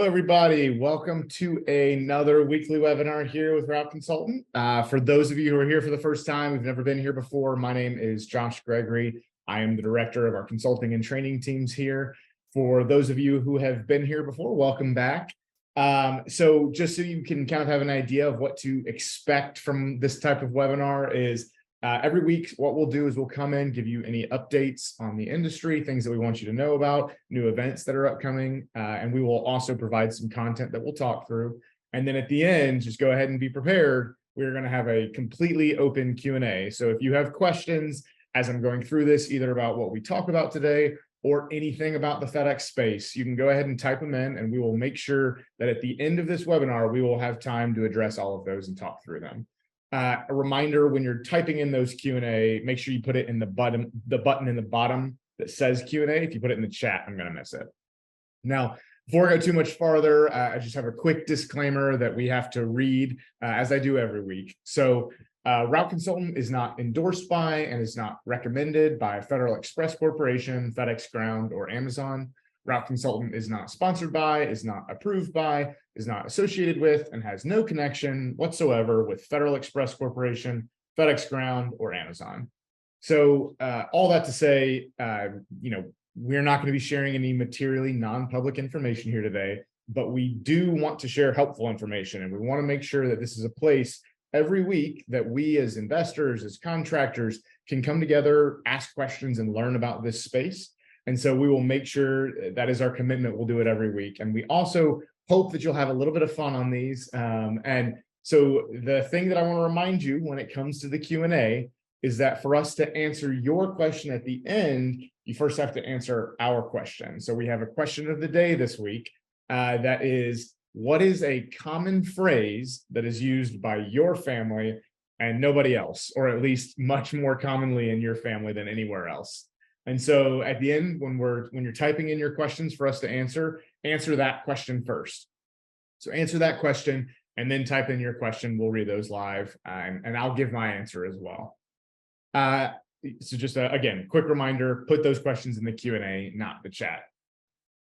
everybody. Welcome to another weekly webinar here with Route Consultant. For those of you who are here for the first time, we've never been here before. My name is Josh Gregory. I am the director of our consulting and training teams here. For those of you who have been here before, welcome back. So just so you can kind of have an idea of what to expect from this type of webinar is every week, what we'll do is we'll come in, give you any updates on the industry, things that we want you to know about, new events that are upcoming, and we will also provide some content that we'll talk through. And then at the end, just go ahead and be prepared. We're going to have a completely open Q&A. So if you have questions as I'm going through this, either about what we talk about today or anything about the FedEx space, you can go ahead and type them in, and we will make sure that at the end of this webinar, we will have time to address all of those and talk through them. A reminder, when you're typing in those Q&A, make sure you put it in the button in the bottom that says Q&A. If you put it in the chat, I'm going to miss it. Now, before I go too much farther, I just have a quick disclaimer that we have to read, as I do every week. So Route Consultant is not endorsed by and is not recommended by Federal Express Corporation, FedEx Ground, or Amazon. Route Consultant is not sponsored by, is not approved by, is not associated with, and has no connection whatsoever with Federal Express Corporation, FedEx Ground, or Amazon. So all that to say, we're not going to be sharing any materially non-public information here today, but we do want to share helpful information, and we want to make sure that this is a place every week that we as investors, as contractors, can come together, ask questions, and learn about this space. And so we will make sure that is our commitment. We'll do it every week. And we also hope that you'll have a little bit of fun on these. And so the thing that I want to remind you when it comes to the Q&A is that for us to answer your question at the end, you first have to answer our question. So we have a question of the day this week that is, what is a common phrase that is used by your family and nobody else, or at least much more commonly in your family than anywhere else? And so at the end, when you're typing in your questions for us to answer that question first. So answer that question and then type in your question. We'll read those live, and I'll give my answer as well. So just again, quick reminder, put those questions in the Q&A, not the chat.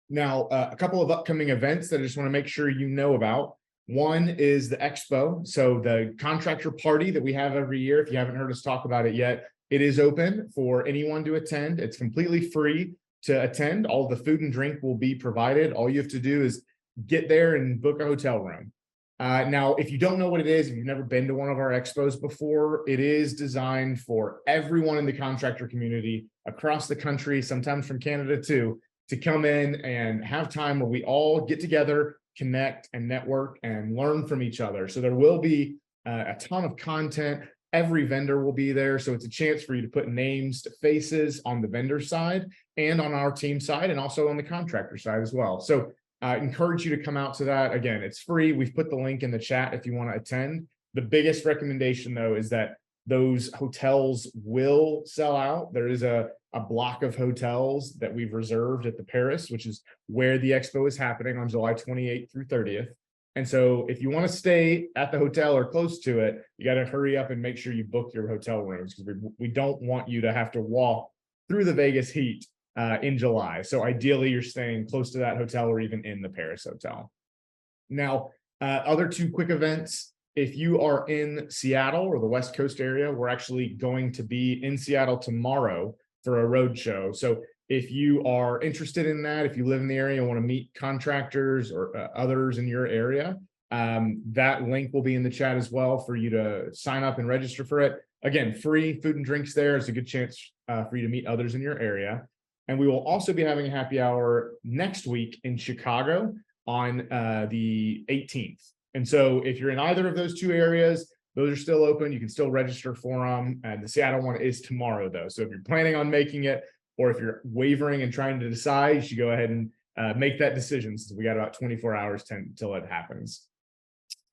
Now, a couple of upcoming events that I just want to make sure you know about. One is the Expo. So the contractor party that we have every year, if you haven't heard us talk about it yet, it is open for anyone to attend. It's completely free to attend. All the food and drink will be provided. All you have to do is get there and book a hotel room. Now, if you don't know what it is, if you've never been to one of our expos before, it is designed for everyone in the contractor community across the country, sometimes from Canada too, to come in and have time where we all get together, connect and network and learn from each other. So there will be a ton of content. Every vendor will be there. So it's a chance for you to put names to faces on the vendor side and on our team side, and also on the contractor side as well. So I encourage you to come out to that. Again, it's free. We've put the link in the chat if you want to attend. The biggest recommendation, though, is that those hotels will sell out. There is a block of hotels that we've reserved at the Paris, which is where the expo is happening on July 28th through 30th. And so if you want to stay at the hotel or close to it, you got to hurry up and make sure you book your hotel rooms, because we don't want you to have to walk through the Vegas heat in July. So ideally, you're staying close to that hotel or even in the Paris hotel. Now, other two quick events. If you are in Seattle or the West Coast area, we're actually going to be in Seattle tomorrow for a road show. So if you are interested in that, if you live in the area and want to meet contractors or others in your area, that link will be in the chat as well for you to sign up and register for it. Again, free food and drinks there. It's a good chance for you to meet others in your area. And we will also be having a happy hour next week in Chicago on the 18th. And so if you're in either of those two areas, those are still open. You can still register for them. And the Seattle one is tomorrow, though. So if you're planning on making it, or if you're wavering and trying to decide, you should go ahead and make that decision, since we got about 24 hours until it happens.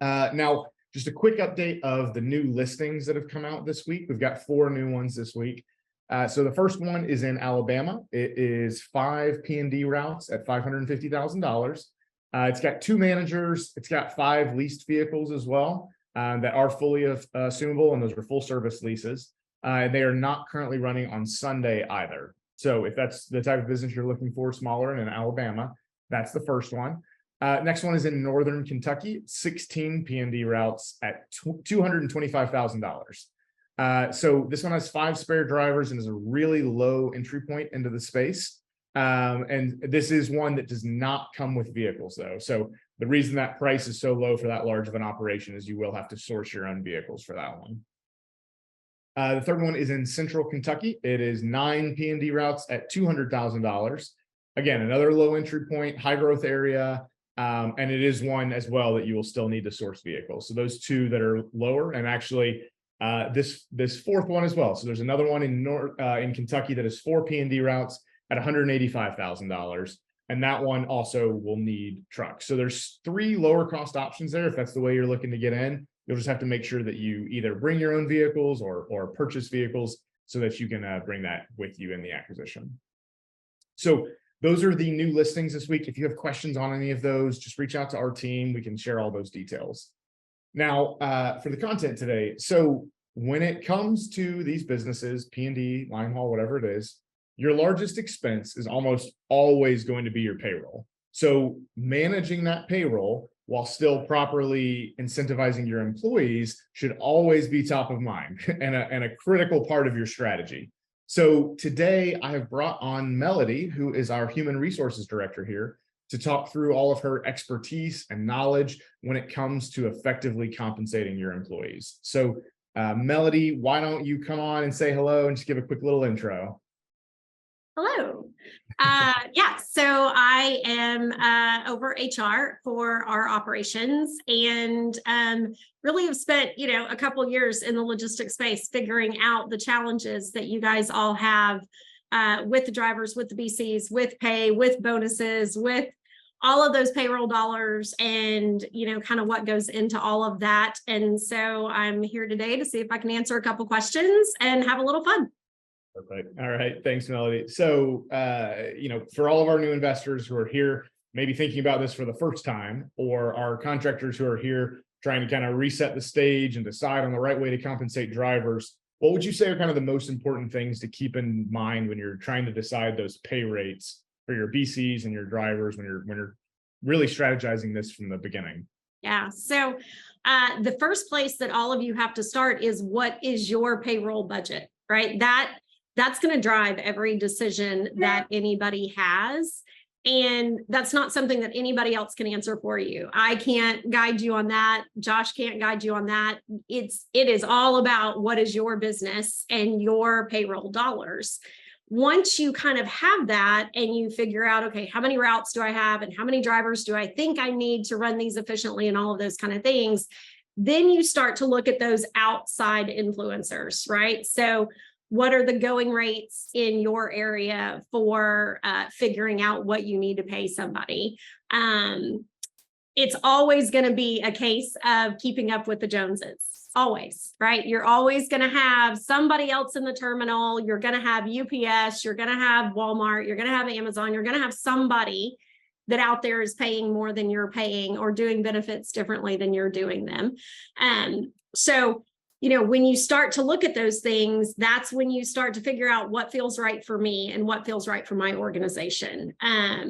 Now, just a quick update of the new listings that have come out this week. We've got 4 new ones this week. So the first one is in Alabama. It is 5 P&D routes at $550,000. It's got 2 managers. It's got 5 leased vehicles as well that are fully assumable, and those are full service leases. They are not currently running on Sunday either. So if that's the type of business you're looking for, smaller and in Alabama, that's the first one. Next one is in Northern Kentucky, 16 P&D routes at $225,000. So this one has 5 spare drivers and is a really low entry point into the space. And this is one that does not come with vehicles, though. So the reason that price is so low for that large of an operation is you will have to source your own vehicles for that one. The third one is in Central Kentucky. It is 9 P&D routes at $200,000. Again, another low entry point, high growth area. And it is one as well that you will still need to source vehicles. So those 2 that are lower, and actually this fourth one as well. So there's another one in Kentucky that is 4 P&D routes at $185,000. And that one also will need trucks. So there's 3 lower cost options there. If that's the way you're looking to get in, you'll just have to make sure that you either bring your own vehicles or purchase vehicles so that you can bring that with you in the acquisition. So those are the new listings this week. If you have questions on any of those, just reach out to our team. We can share all those details. Now, for the content today, so when it comes to these businesses, P&D, line haul, whatever it is, your largest expense is almost always going to be your payroll. So managing that payroll while still properly incentivizing your employees should always be top of mind and a critical part of your strategy. So today I have brought on Melody, who is our human resources director here, to talk through all of her expertise and knowledge when it comes to effectively compensating your employees. So Melody, why don't you come on and say hello and just give a quick little intro? Hello. So I am over HR for our operations, and really have spent, a couple of years in the logistics space figuring out the challenges that you guys all have with the drivers, with the BCs, with pay, with bonuses, with all of those payroll dollars, and kind of what goes into all of that. And so I'm here today to see if I can answer a couple questions and have a little fun. Perfect. All right. Thanks, Melody. So, for all of our new investors who are here, maybe thinking about this for the first time, or our contractors who are here trying to kind of reset the stage and decide on the right way to compensate drivers, what would you say are kind of the most important things to keep in mind when you're trying to decide those pay rates for your BCs and your drivers when you're really strategizing this from the beginning? Yeah. So the first place that all of you have to start is, what is your payroll budget, right? That's going to drive every decision that anybody has. And that's not something that anybody else can answer for you. I can't guide you on that. Josh can't guide you on that. It is all about what is your business and your payroll dollars. Once you kind of have that and you figure out, okay, how many routes do I have and how many drivers do I think I need to run these efficiently and all of those kind of things, then you start to look at those outside influencers, right? So what are the going rates in your area for figuring out what you need to pay somebody? It's always going to be a case of keeping up with the Joneses. Always, right? You're always going to have somebody else in the terminal. You're going to have UPS. You're going to have Walmart. You're going to have Amazon. You're going to have somebody that out there is paying more than you're paying or doing benefits differently than you're doing them. So when you start to look at those things, that's when you start to figure out what feels right for me and what feels right for my organization.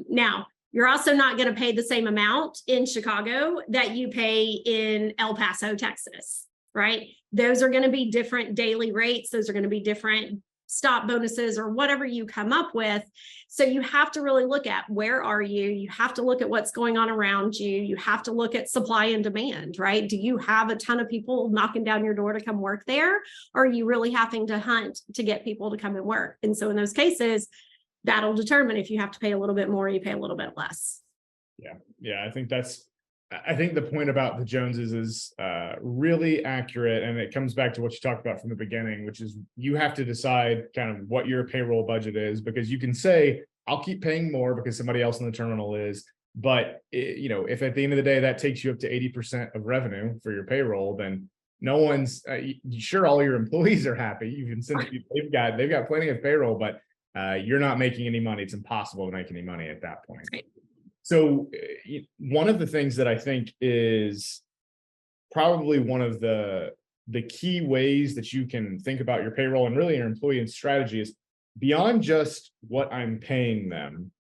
Now, you're also not going to pay the same amount in Chicago that you pay in El Paso, Texas, right? Those are going to be different daily rates. Those are going to be different stop bonuses or whatever you come up with. So you have to really look at, where are you? You have to look at what's going on around you. You have to look at supply and demand, right? Do you have a ton of people knocking down your door to come work there? Or are you really having to hunt to get people to come and work? And so in those cases, that'll determine if you have to pay a little bit more, you pay a little bit less. Yeah. I think the point about the Joneses is really accurate. And it comes back to what you talked about from the beginning, which is you have to decide kind of what your payroll budget is, because you can say, I'll keep paying more because somebody else in the terminal is. But, if at the end of the day, that takes you up to 80% of revenue for your payroll, then no one's sure all your employees are happy. They've got plenty of payroll, but you're not making any money. It's impossible to make any money at that point. Right. So one of the things that I think is probably one of the key ways that you can think about your payroll and really your employee and strategy is, beyond just what I'm paying them,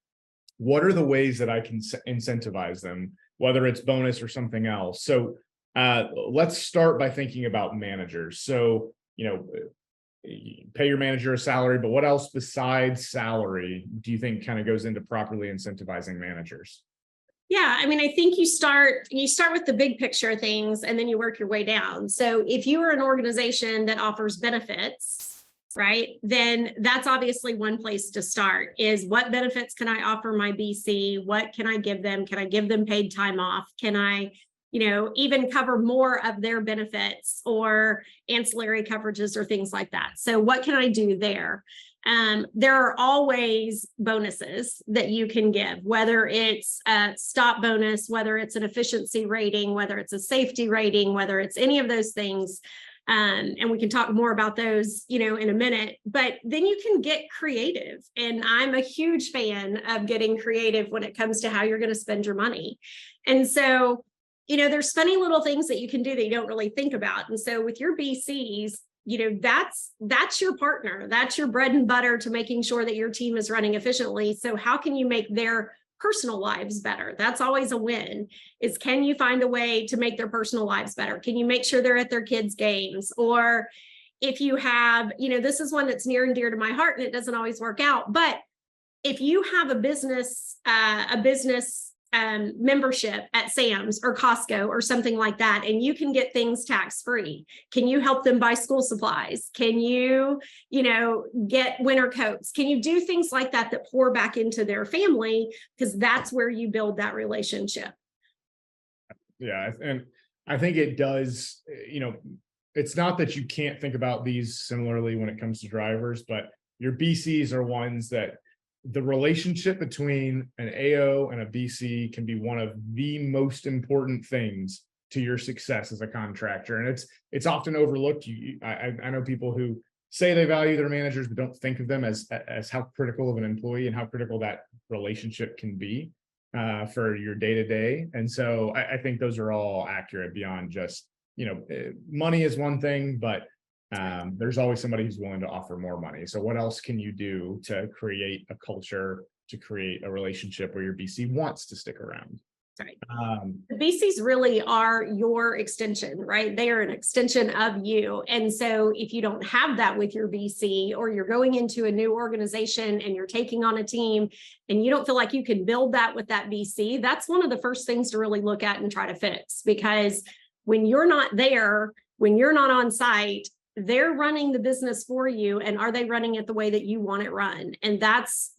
what are the ways that I can incentivize them, whether it's bonus or something else? So let's start by thinking about managers. So, pay your manager a salary, but what else besides salary do you think kind of goes into properly incentivizing managers? Yeah, I mean, I think you start with the big picture things and then you work your way down. So if you are an organization that offers benefits, right, then that's obviously one place to start is what benefits can I offer my BC? What can I give them? Can I give them paid time off? Can I, even cover more of their benefits or ancillary coverages or things like that? So what can I do there? There are always bonuses that you can give, whether it's a stop bonus, whether it's an efficiency rating, whether it's a safety rating, whether it's any of those things. And we can talk more about those, in a minute, but then you can get creative. And I'm a huge fan of getting creative when it comes to how you're going to spend your money. And so, there's funny little things that you can do that you don't really think about. And so with your BCs, that's your partner, that's your bread and butter to making sure that your team is running efficiently. So how can you make their personal lives better? That's always a win, is can you find a way to make their personal lives better? Can you make sure they're at their kids' games? Or if you have, this is one that's near and dear to my heart and it doesn't always work out, but if you have a business membership at Sam's or Costco or something like that, and you can get things tax-free. Can you help them buy school supplies? Can you, get winter coats? Can you do things like that that pour back into their family? Because that's where you build that relationship. Yeah. And I think it does, it's not that you can't think about these similarly when it comes to drivers, but your BCs are ones that the relationship between an AO and a BC can be one of the most important things to your success as a contractor. And it's often overlooked. I know people who say they value their managers, but don't think of them as how critical of an employee and how critical that relationship can be for your day-to-day. And so I think those are all accurate beyond just, money is one thing, but there's always somebody who's willing to offer more money. So what else can you do to create a culture, to create a relationship where your BC wants to stick around? Right. The BCs really are your extension, right? They are an extension of you. And so if you don't have that with your BC, or you're going into a new organization and you're taking on a team and you don't feel like you can build that with that BC, that's one of the first things to really look at and try to fix. Because when you're not there, when you're not on site, they're running the business for you. And are they running it the way that you want it run? And that's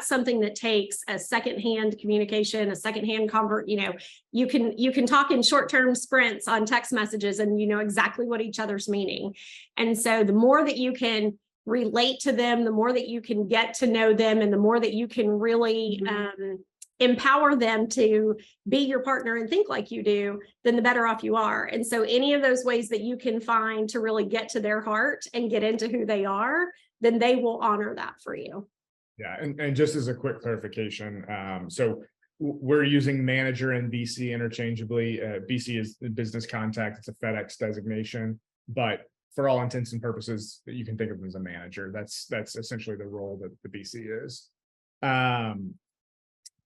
something that takes a secondhand communication, a secondhand you can talk in short-term sprints on text messages and you know exactly what each other's meaning. And so the more that you can relate to them, the more that you can get to know them, and the more that you can really empower them to be your partner and think like you do, then the better off you are. And so any of those ways that you can find to really get to their heart and get into who they are, then they will honor that for you. Yeah. And just as a quick clarification, so we're using manager and BC interchangeably. BC is the business contact. It's a FedEx designation, but for all intents and purposes, you can think of them as a manager. That's essentially the role that the BC is.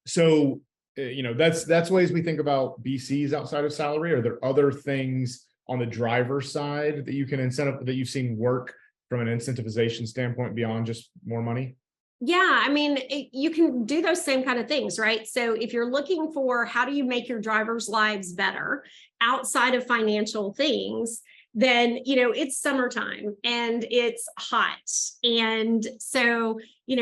So, that's ways we think about BCs outside of salary. Are there other things on the driver side that you can that you've seen work from an incentivization standpoint beyond just more money? Yeah, I mean, you can do those same kind of things, right? So if you're looking for how do you make your drivers' lives better outside of financial things, then, it's summertime and it's hot. And so,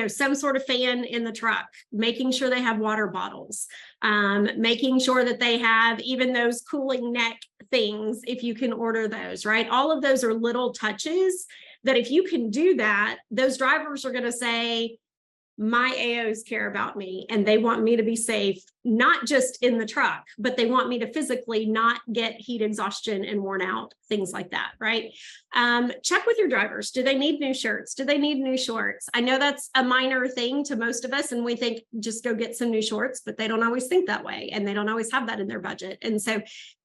some sort of fan in the truck, making sure they have water bottles, making sure that they have even those cooling neck things, if you can order those, right? All of those are little touches that if you can do that, those drivers are going to say, my AOs care about me and they want me to be safe, not just in the truck, but they want me to physically not get heat exhaustion and worn out, things like that, right? Check with your drivers. Do they need new shirts? Do they need new shorts? I know that's a minor thing to most of us, and we think just go get some new shorts, but they don't always think that way, and they don't always have that in their budget. And so,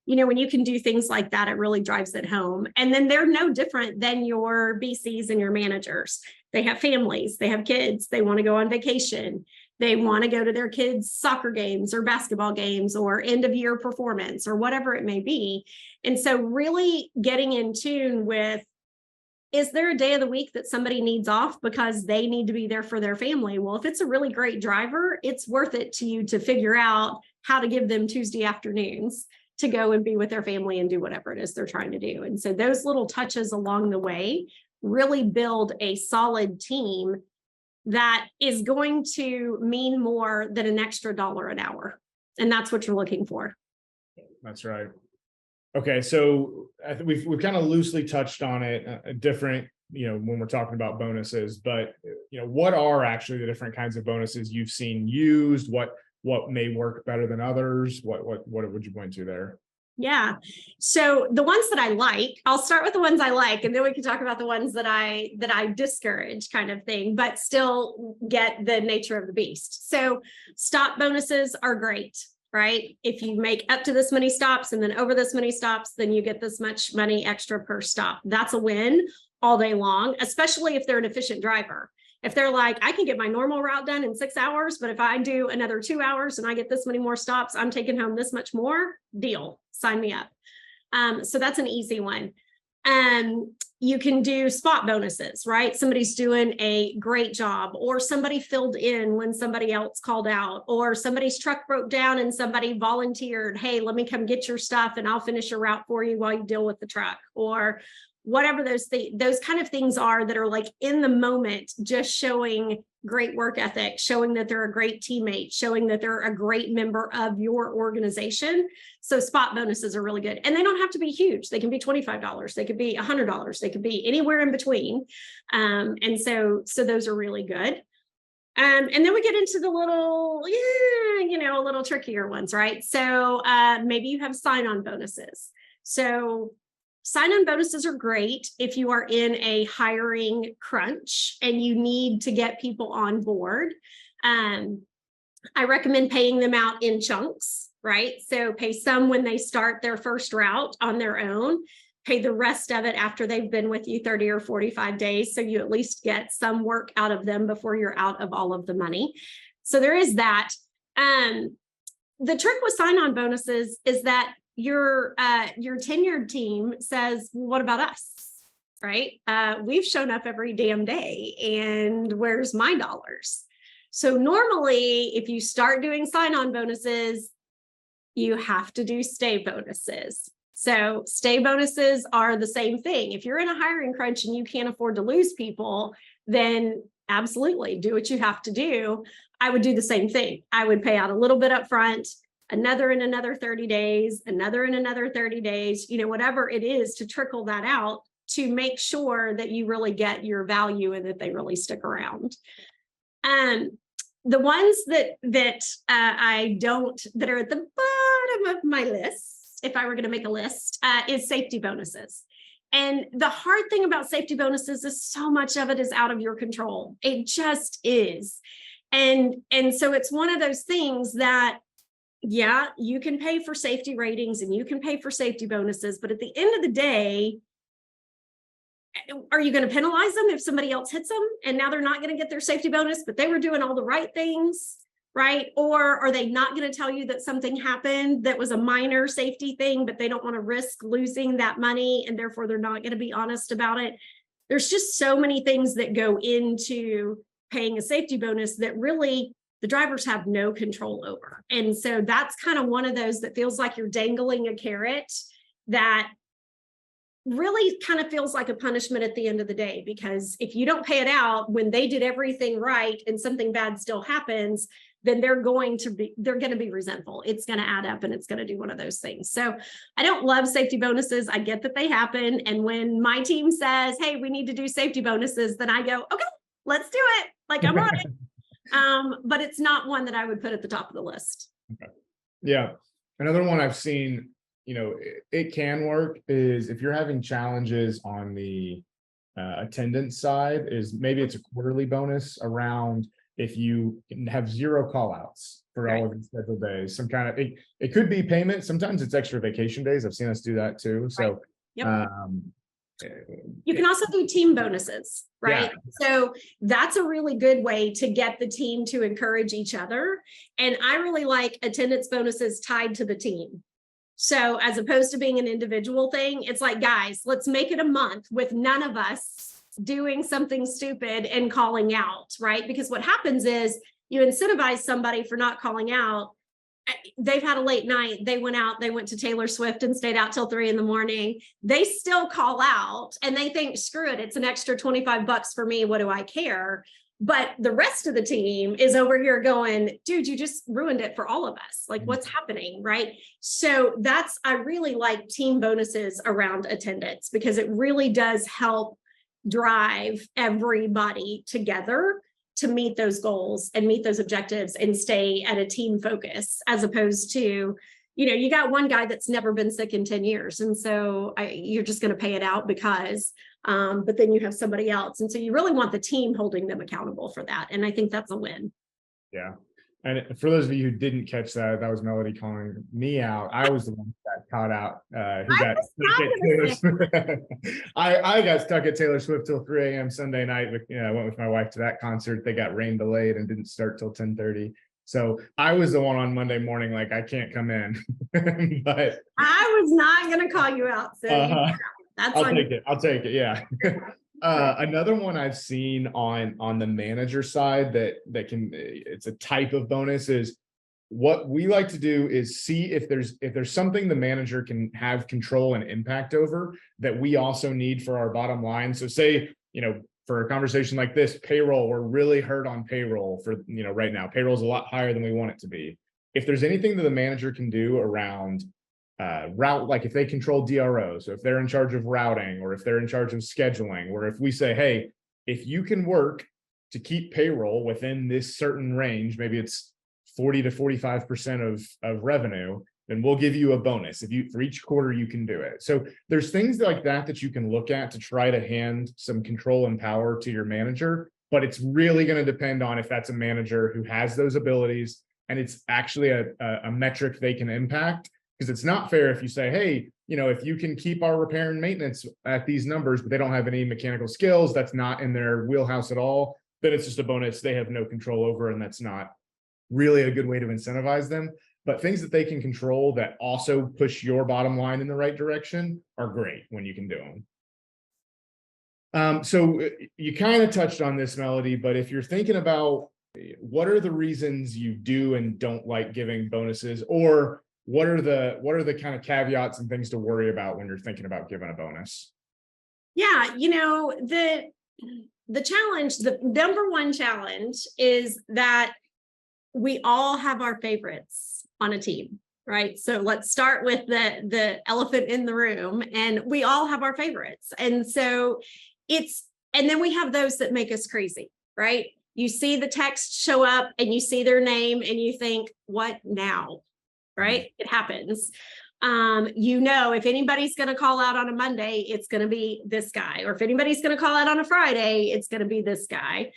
when you can do things like that, it really drives it home. And then they're no different than your BCs and your managers. They have families, they have kids, they want to go on vacation. They want to go to their kids' soccer games or basketball games or end of year performance or whatever it may be. And so really getting in tune with, is there a day of the week that somebody needs off because they need to be there for their family? Well, if it's a really great driver, it's worth it to you to figure out how to give them Tuesday afternoons to go and be with their family and do whatever it is they're trying to do. And so those little touches along the way really build a solid team that is going to mean more than an extra $1 an hour. And that's what you're looking for. That's right. Okay, so I think we've kind of loosely touched on it, different, when we're talking about bonuses, but what are actually the different kinds of bonuses you've seen used? What may work better than others? What would you point to there? Yeah. So the ones that I like, I'll start with the ones I like, and then we can talk about the ones that I discourage, kind of thing, but still get the nature of the beast. So stop bonuses are great, right? If you make up to this many stops and then over this many stops, then you get this much money extra per stop. That's a win all day long, especially if they're an efficient driver. If they're like, I can get my normal route done in 6 hours, but if I do another 2 hours and I get this many more stops, I'm taking home this much more, deal, sign me up. So that's an easy one. You can do spot bonuses, right? Somebody's doing a great job, or somebody filled in when somebody else called out, or somebody's truck broke down and somebody volunteered, hey, let me come get your stuff and I'll finish your route for you while you deal with the truck, or whatever those kind of things are that are like in the moment, just showing great work ethic, showing that they're a great teammate, showing that they're a great member of your organization. So spot bonuses are really good. And they don't have to be huge. They can be $25. They could be $100. They could be anywhere in between. And so those are really good. And then we get into the little, a little trickier ones, right? So maybe you have sign-on bonuses. So sign-on bonuses are great if you are in a hiring crunch and you need to get people on board. I recommend paying them out in chunks, right? So pay some when they start their first route on their own, pay the rest of it after they've been with you 30 or 45 days. So you at least get some work out of them before you're out of all of the money. So there is that. The trick with sign-on bonuses is that your tenured team says, well, what about us? Right? We've shown up every damn day, and where's my dollars? So normally, if you start doing sign-on bonuses, you have to do stay bonuses. So stay bonuses are the same thing. If you're in a hiring crunch and you can't afford to lose people, then absolutely do what you have to do. I would do the same thing. I would pay out a little bit up front, another in another 30 days, another in another 30 days, whatever it is, to trickle that out to make sure that you really get your value and that they really stick around. The ones that are at the bottom of my list, if I were going to make a list, is safety bonuses. And the hard thing about safety bonuses is so much of it is out of your control. It just is. And so it's one of those things that, yeah, you can pay for safety ratings and you can pay for safety bonuses, but at the end of the day, are you going to penalize them if somebody else hits them and now they're not going to get their safety bonus, but they were doing all the right things, right? Or are they not going to tell you that something happened that was a minor safety thing, but they don't want to risk losing that money and therefore they're not going to be honest about it? There's just so many things that go into paying a safety bonus that really the drivers have no control over. And so that's kind of one of those that feels like you're dangling a carrot that really kind of feels like a punishment at the end of the day, because if you don't pay it out when they did everything right and something bad still happens, then they're going to be resentful. It's going to add up and it's going to do one of those things. So I don't love safety bonuses. I get that they happen. And when my team says, hey, we need to do safety bonuses, then I go, okay, let's do it. Like, I'm on it. But it's not one that I would put at the top of the list. Okay. Yeah. Another one I've seen, it can work, is if you're having challenges on the attendance side, is maybe it's a quarterly bonus around if you have 0 call outs for all of your scheduled days, some kind of, it could be payment. Sometimes it's extra vacation days. I've seen us do that too. So, Yep. You can also do team bonuses, right? Yeah. So that's a really good way to get the team to encourage each other. And I really like attendance bonuses tied to the team. So as opposed to being an individual thing, it's like, guys, let's make it a month with none of us doing something stupid and calling out, right? Because what happens is you incentivize somebody for not calling out. They've had a late night. They went out, they went to Taylor Swift and stayed out till 3 a.m. They still call out and they think, screw it, it's an extra $25 for me. What do I care? But the rest of the team is over here going, dude, you just ruined it for all of us. Like, what's happening, right? So I really like team bonuses around attendance because it really does help drive everybody together to meet those goals and meet those objectives and stay at a team focus, as opposed to, you got one guy that's never been sick in 10 years. And so you're just going to pay it out because, but then you have somebody else. And so you really want the team holding them accountable for that. And I think that's a win. Yeah. And for those of you who didn't catch that, that was Melody calling me out. I was the one that got caught out. Who got stuck at Taylor Swift. I got stuck at Taylor Swift till 3 a.m. Sunday night. I went with my wife to that concert. They got rain delayed and didn't start till 10:30. So I was the one on Monday morning, like, I can't come in. But I was not going to call you out. So I'll take it. I'll take it. Yeah. Another one I've seen on the manager side that can, it's a type of bonus, is what we like to do is see if there's something the manager can have control and impact over that we also need for our bottom line. So say, for a conversation like this, payroll, we're really hurt on payroll for, right now, payroll is a lot higher than we want it to be. If there's anything that the manager can do around route, like if they control DRO, so if they're in charge of routing or if they're in charge of scheduling, or if we say, hey, if you can work to keep payroll within this certain range, maybe it's 40 to 45% of revenue, then we'll give you a bonus for each quarter you can do it. So there's things like that you can look at to try to hand some control and power to your manager, but it's really going to depend on if that's a manager who has those abilities and it's actually a metric they can impact. Because it's not fair if you say, hey, if you can keep our repair and maintenance at these numbers, but they don't have any mechanical skills, that's not in their wheelhouse at all, then it's just a bonus they have no control over, and that's not really a good way to incentivize them. But things that they can control that also push your bottom line in the right direction are great when you can do them. So you kind of touched on this, Melody, but if you're thinking about what are the reasons you do and don't like giving bonuses, or what are the kind of caveats and things to worry about when you're thinking about giving a bonus? Yeah, the challenge, the number one challenge is that we all have our favorites on a team, right? So let's start with the elephant in the room, and we all have our favorites. And so and then we have those that make us crazy, right? You see the text show up and you see their name and you think, what now? Right? It happens. If anybody's going to call out on a Monday, it's going to be this guy. Or if anybody's going to call out on a Friday, it's going to be this guy.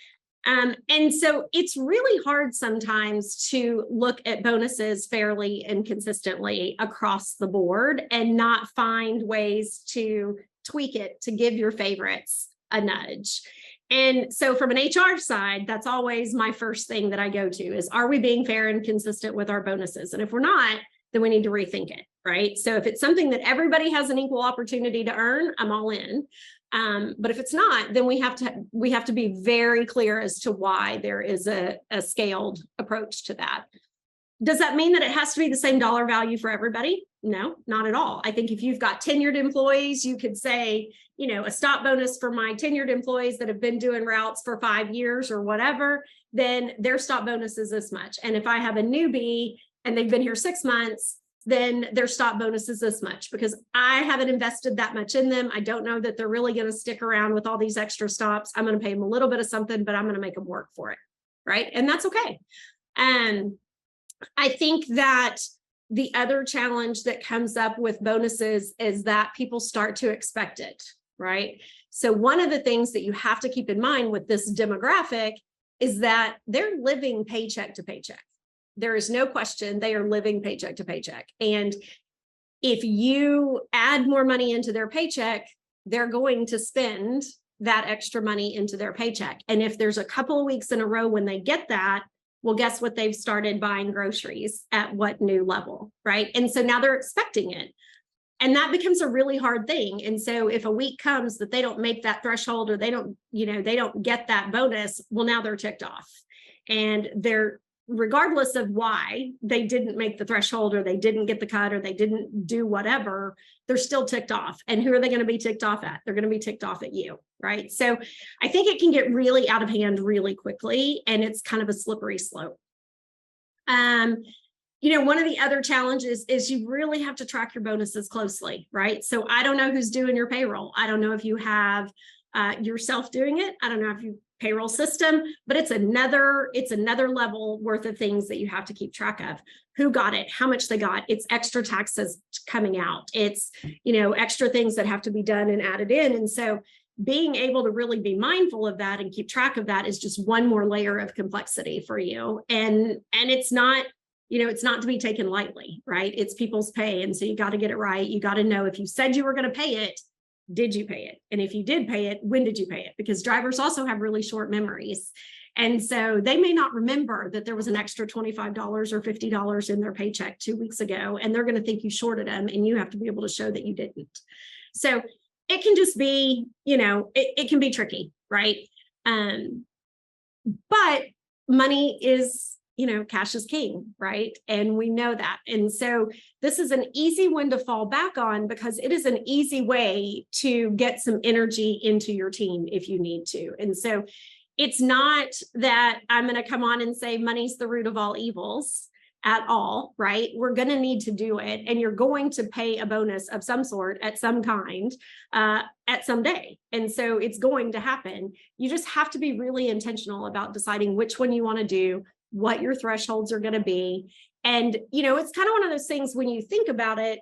And so it's really hard sometimes to look at bonuses fairly and consistently across the board and not find ways to tweak it to give your favorites a nudge. And so from an HR side, that's always my first thing that I go to is, are we being fair and consistent with our bonuses? And if we're not, then we need to rethink it, right? So if it's something that everybody has an equal opportunity to earn, I'm all in. But if it's not, then we have to be very clear as to why there is a scaled approach to that. Does that mean that it has to be the same dollar value for everybody? No, not at all. I think if you've got tenured employees, you could say, a stop bonus for my tenured employees that have been doing routes for 5 years or whatever, then their stop bonus is this much. And if I have a newbie and they've been here 6 months, then their stop bonus is this much because I haven't invested that much in them. I don't know that they're really going to stick around with all these extra stops. I'm going to pay them a little bit of something, but I'm going to make them work for it. Right. And that's okay. And I think that the other challenge that comes up with bonuses is that people start to expect it, right? So one of the things that you have to keep in mind with this demographic is that they're living paycheck to paycheck. There is no question they are living paycheck to paycheck. And if you add more money into their paycheck, they're going to spend that extra money into their paycheck. And if there's a couple of weeks in a row when they get that, well, guess what? They've started buying groceries at what new level, right? And so now they're expecting it. And that becomes a really hard thing. And so if a week comes that they don't make that threshold, or they don't get that bonus, well, now they're ticked off. And they're, regardless of why they didn't make the threshold, or they didn't get the cut, or they didn't do whatever, they're still ticked off. And who are they going to be ticked off at? They're going to be ticked off at you, right? So I think it can get really out of hand really quickly, and it's kind of a slippery slope. One of the other challenges is you really have to track your bonuses closely, right? So I don't know who's doing your payroll. I don't know if you have yourself doing it. I don't know if you payroll system, but it's another level worth of things that you have to keep track of. Who got it, how much they got, it's extra taxes coming out, it's extra things that have to be done and added in. And so being able to really be mindful of that and keep track of that is just one more layer of complexity for you. And it's not, it's not to be taken lightly, right? It's people's pay. And so you got to get it right. You got to know, if you said you were going to pay it, did you pay it? And if you did pay it, when did you pay it? Because drivers also have really short memories. And so they may not remember that there was an extra $25 or $50 in their paycheck 2 weeks ago, and they're going to think you shorted them, and you have to be able to show that you didn't. So it can just be, it can be tricky, right? But money is, cash is king, right? And we know that. And so this is an easy one to fall back on, because it is an easy way to get some energy into your team if you need to. And so it's not that I'm going to come on and say money's the root of all evils at all, right? We're going to need to do it. And you're going to pay a bonus of some sort at some kind at some day. And so it's going to happen. You just have to be really intentional about deciding which one you want to do, what your thresholds are going to be. And, it's kind of one of those things when you think about it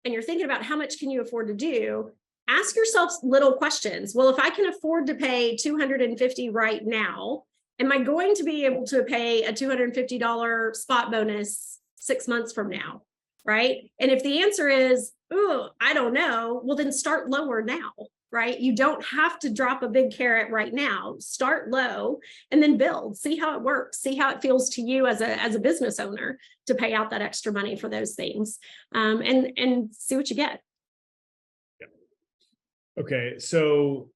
and you're thinking about how much can you afford to do, ask yourself little questions. Well, if I can afford to pay $250 right now, am I going to be able to pay a $250 spot bonus 6 months from now? Right. And if the answer is, oh, I don't know, well, then start lower now. Right? You don't have to drop a big carrot right now. Start low and then build. See how it works. See how it feels to you as a business owner to pay out that extra money for those things, and see what you get. Okay, so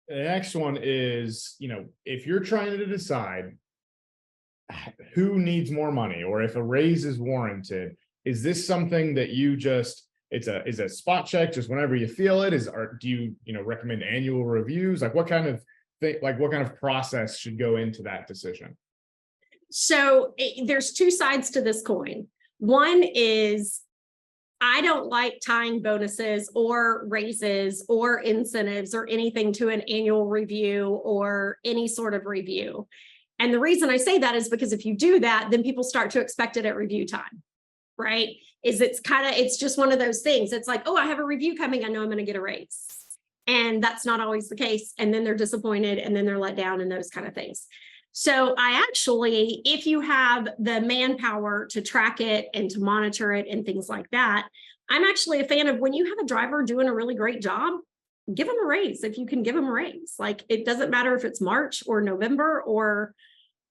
the next one is, if you're trying to decide who needs more money, or if a raise is warranted, is this something that you just is a spot check just whenever you feel it? Do you recommend annual reviews? Like what kind of process should go into that decision? So there's two sides to this coin. One is, I don't like tying bonuses or raises or incentives or anything to an annual review or any sort of review. And the reason I say that is because if you do that, then people start to expect it at review time. Right? It's just one of those things. It's like, oh, I have a review coming, I know I'm going to get a raise. And that's not always the case. And then they're disappointed, and then they're let down, and those kind of things. So if you have the manpower to track it and to monitor it and things like that, I'm actually a fan of, when you have a driver doing a really great job, give them a raise. If you can give them a raise, like, it doesn't matter if it's March or November or,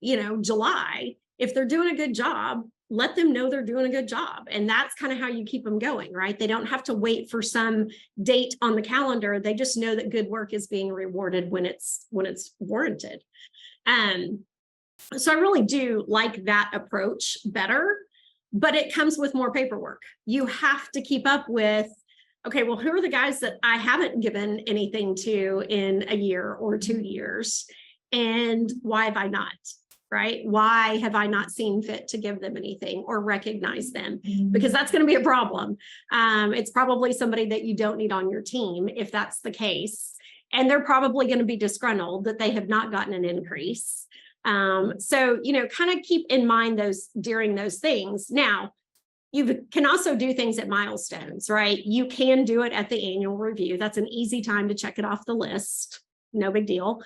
July, if they're doing a good job, let them know they're doing a good job. And that's kind of how you keep them going, right? They don't have to wait for some date on the calendar. They just know that good work is being rewarded when it's warranted. So I really do like that approach better, but it comes with more paperwork. You have to keep up with, okay, well, who are the guys that I haven't given anything to in a year or 2 years? And why have I not? Right? Why have I not seen fit to give them anything or recognize them? Because that's going to be a problem. It's probably somebody that you don't need on your team if that's the case. And they're probably going to be disgruntled that they have not gotten an increase. So, kind of keep in mind during those things. Now, you can also do things at milestones, right? You can do it at the annual review. That's an easy time to check it off the list. No big deal.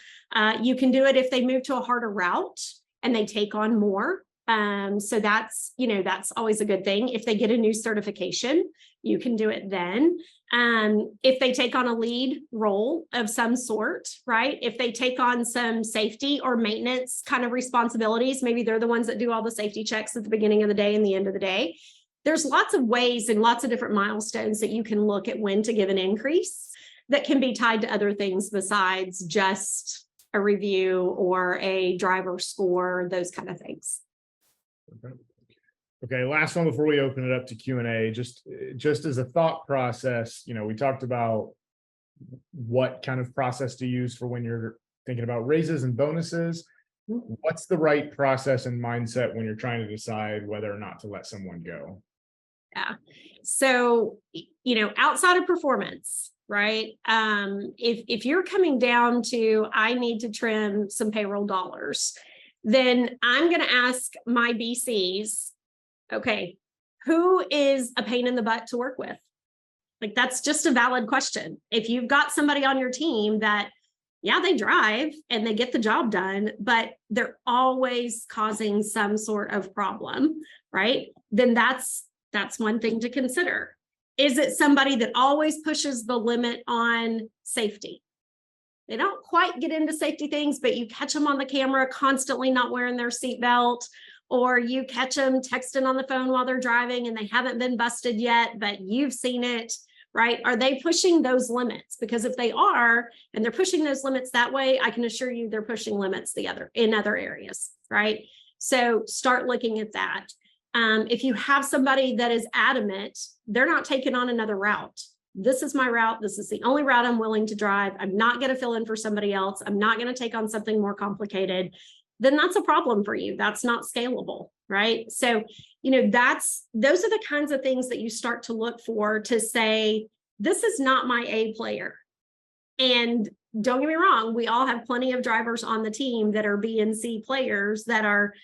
You can do it if they move to a harder route and they take on more. So that's, that's always a good thing. If they get a new certification, you can do it then. If they take on a lead role of some sort, right? If they take on some safety or maintenance kind of responsibilities, maybe they're the ones that do all the safety checks at the beginning of the day and the end of the day. There's lots of ways and lots of different milestones that you can look at when to give an increase that can be tied to other things besides just a review or a driver score, those kind of things. Okay, last one before we open it up to Q&A, just as a thought process, we talked about what kind of process to use for when you're thinking about raises and bonuses. What's the right process and mindset when you're trying to decide whether or not to let someone go? Yeah. So, outside of performance, right? If you're coming down to, I need to trim some payroll dollars, then I'm going to ask my BCs, okay, who is a pain in the butt to work with? Like, that's just a valid question. If you've got somebody on your team that, yeah, they drive and they get the job done, but they're always causing some sort of problem, right? Then that's one thing to consider. Is it somebody that always pushes the limit on safety? They don't quite get into safety things, but you catch them on the camera constantly not wearing their seatbelt, or you catch them texting on the phone while they're driving and they haven't been busted yet, but you've seen it, right? Are they pushing those limits? Because if they are, and they're pushing those limits that way, I can assure you they're pushing limits in other areas, right? So start looking at that. If you have somebody that is adamant, they're not taking on another route. This is my route. This is the only route I'm willing to drive. I'm not going to fill in for somebody else. I'm not going to take on something more complicated. Then that's a problem for you. That's not scalable, right? So, those are the kinds of things that you start to look for to say, this is not my A player. And don't get me wrong, we all have plenty of drivers on the team that are B and C players that are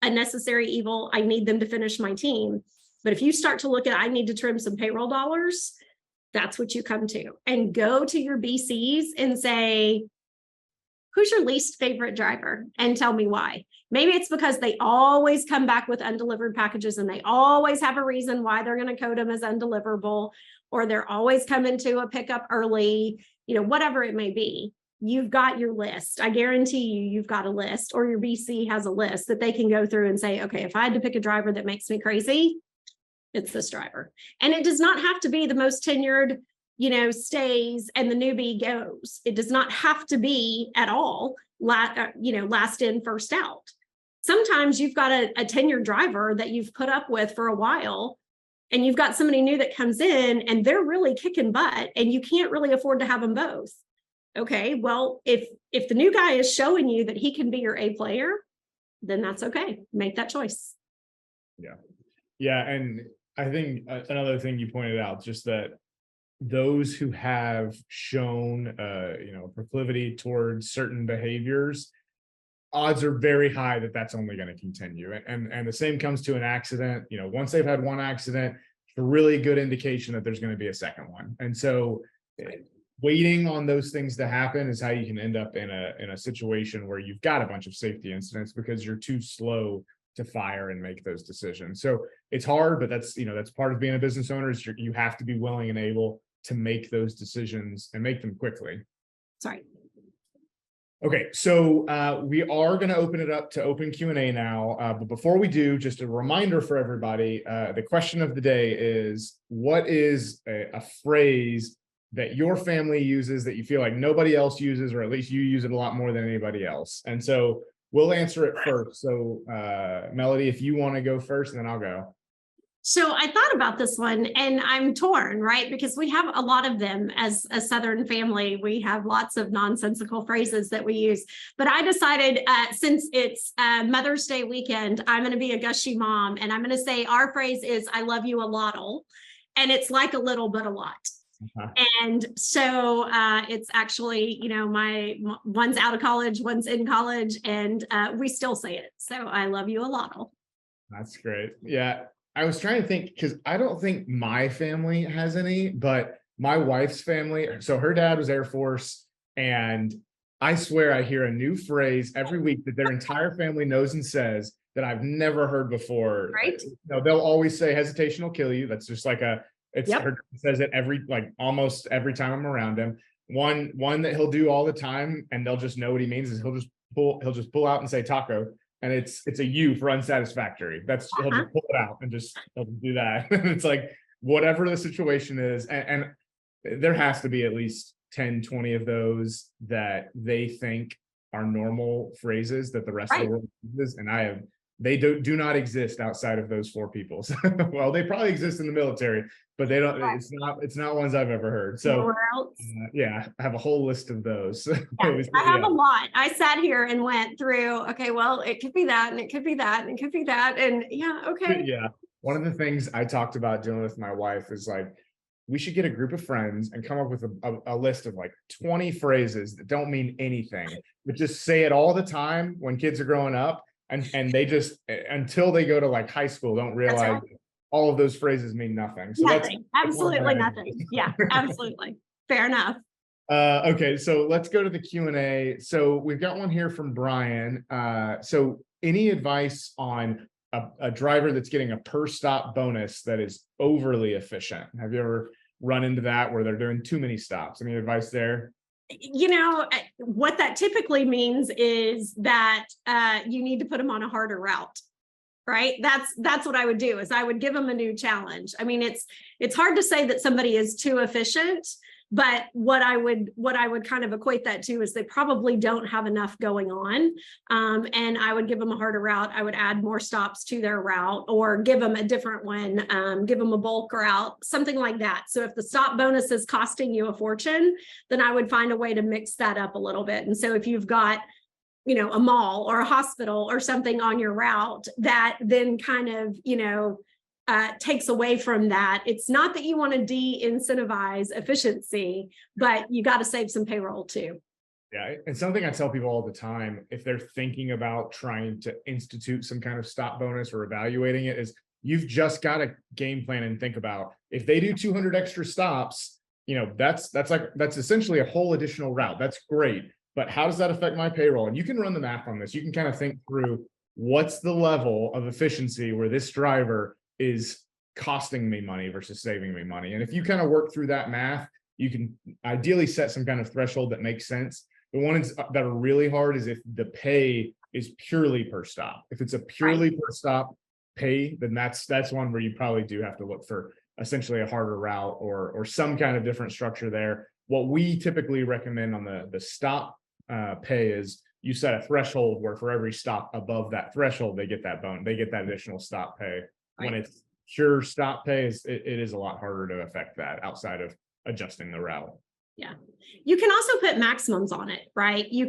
a necessary evil. I need them to finish my team. But if you start to look at, I need to trim some payroll dollars, that's what you come to. And go to your BCs and say, who's your least favorite driver? And tell me why. Maybe it's because they always come back with undelivered packages and they always have a reason why they're going to code them as undeliverable, or they're always coming to a pickup early, whatever it may be. You've got your list. I guarantee you've got a list, or your BC has a list that they can go through and say, okay, if I had to pick a driver that makes me crazy, it's this driver. And it does not have to be the most tenured, stays and the newbie goes. It does not have to be at all, last in, first out. Sometimes you've got a tenured driver that you've put up with for a while, and you've got somebody new that comes in and they're really kicking butt, and you can't really afford to have them both. Okay, well, if the new guy is showing you that he can be your A player, then that's okay. Make that choice. Yeah. And I think another thing you pointed out, just that those who have shown, proclivity towards certain behaviors, odds are very high that that's only going to continue. And the same comes to an accident. Once they've had one accident, it's a really good indication that there's going to be a second one. And so waiting on those things to happen is how you can end up in a situation where you've got a bunch of safety incidents because you're too slow to fire and make those decisions. So it's hard, but that's part of being a business owner, is you have to be willing and able to make those decisions and make them quickly. Sorry. Okay, so we are going to open it up to open Q&A now. But before we do, just a reminder for everybody, the question of the day is, what is a phrase that your family uses that you feel like nobody else uses, or at least you use it a lot more than anybody else? And so we'll answer it first. So Melody, if you want to go first, then I'll go. So I thought about this one and I'm torn, right? Because we have a lot of them as a Southern family. We have lots of nonsensical phrases that we use. But I decided, since it's Mother's Day weekend, I'm going to be a gushy mom. And I'm going to say our phrase is, I love you a lot'll. And it's like a little, but a lot. And so it's actually, my one's out of college, one's in college, and we still say it. So I love you a lot'll. That's great. Yeah. I was trying to think, because I don't think my family has any, but my wife's family, so her dad was Air Force, and I swear I hear a new phrase every week that their entire family knows and says, that I've never heard before. Right. They'll always say hesitation will kill you. That's just like Yep. her says it almost every time I'm around him. One that he'll do all the time, and they'll just know what he means, is he'll just pull out and say taco, and it's a U for unsatisfactory. He'll just pull it out and he'll do that. It's like whatever the situation is, and there has to be at least 10, 20 of those that they think are normal phrases that the rest of the world uses, and they do not exist outside of those four people. So, well, they probably exist in the military, but they don't. It's not ones I've ever heard. So yeah, I have a whole list of those. Yeah, I have a lot. I sat here and went through, okay, well, it could be that, and it could be that, and it could be that. And yeah, okay. Yeah. One of the things I talked about doing with my wife is like, we should get a group of friends and come up with a list of like 20 phrases that don't mean anything, but just say it all the time when kids are growing up. And they just, until they go to like high school, don't realize all of those phrases mean nothing. So nothing. Absolutely nothing. Yeah, absolutely. Fair enough. Okay, so let's go to the Q&A. So we've got one here from Brian. So any advice on a driver that's getting a per stop bonus that is overly efficient? Have you ever run into that where they're doing too many stops? Any advice there? What that typically means is that you need to put them on a harder route. Right. That's what I would do, is I would give them a new challenge. I mean, it's hard to say that somebody is too efficient, but what I would kind of equate that to is they probably don't have enough going on. And I would give them a harder route. I would add more stops to their route, or give them a different one, give them a bulk route, something like that. So if the stop bonus is costing you a fortune, then I would find a way to mix that up a little bit. And so if you've got, a mall or a hospital or something on your route, that then kind of, takes away from that. It's not that you want to de-incentivize efficiency, but you got to save some payroll too. Yeah, and something I tell people all the time, if they're thinking about trying to institute some kind of stop bonus or evaluating it, is you've just got to game plan and think about, if they do 200 extra stops, that's essentially a whole additional route. That's great. But how does that affect my payroll? And you can run the math on this. You can kind of think through, what's the level of efficiency where this driver is costing me money versus saving me money. And if you kind of work through that math, you can ideally set some kind of threshold that makes sense. The ones that are really hard is if the pay is purely per stop. If it's a purely per stop pay, then that's one where you probably do have to look for essentially a harder route or some kind of different structure there. What we typically recommend on the stop pay is you set a threshold where for every stop above that threshold, they get that additional stop pay. When it's pure stop pay, it is a lot harder to affect that outside of adjusting the route. Yeah. You can also put maximums on it, right? You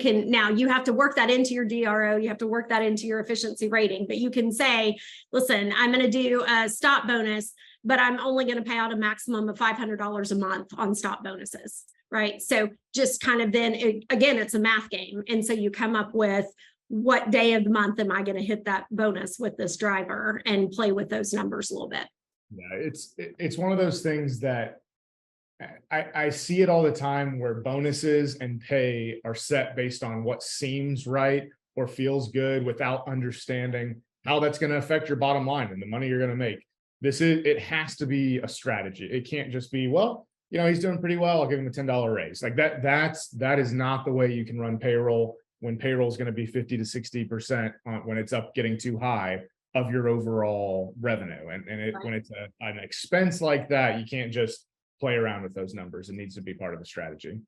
have to work that into your DRO. You have to work that into your efficiency rating, but you can say, listen, I'm going to do a stop bonus, but I'm only going to pay out a maximum of $500 a month on stop bonuses. Right. So just kind of then again, it's a math game. And so you come up with, what day of the month am I going to hit that bonus with this driver, and play with those numbers a little bit. Yeah, it's one of those things that I see it all the time, where bonuses and pay are set based on what seems right or feels good, without understanding how that's going to affect your bottom line and the money you're going to make. It has to be a strategy. It can't just be, well, he's doing pretty well, I'll give him a $10 raise. Like that is not the way you can run payroll, when payroll is going to be 50 to 60% when it's up getting too high of your overall revenue. When it's an expense like that, you can't just play around with those numbers. It needs to be part of the strategy.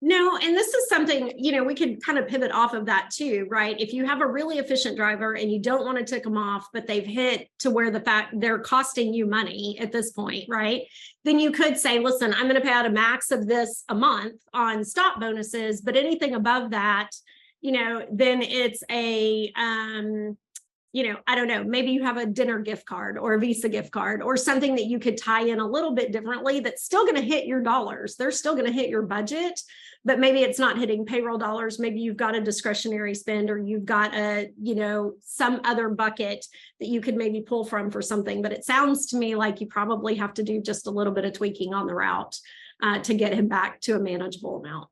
No, and this is something, we could kind of pivot off of that too, right? If you have a really efficient driver and you don't want to tick them off, but they've hit to where the fact they're costing you money at this point, right? Then you could say, listen, I'm going to pay out a max of this a month on stop bonuses, but anything above that, then it's I don't know, maybe you have a dinner gift card or a Visa gift card or something that you could tie in a little bit differently that's still going to hit your dollars. They're still going to hit your budget, but maybe it's not hitting payroll dollars. Maybe you've got a discretionary spend, or you've got some other bucket that you could maybe pull from for something. But it sounds to me like you probably have to do just a little bit of tweaking on the route to get him back to a manageable amount.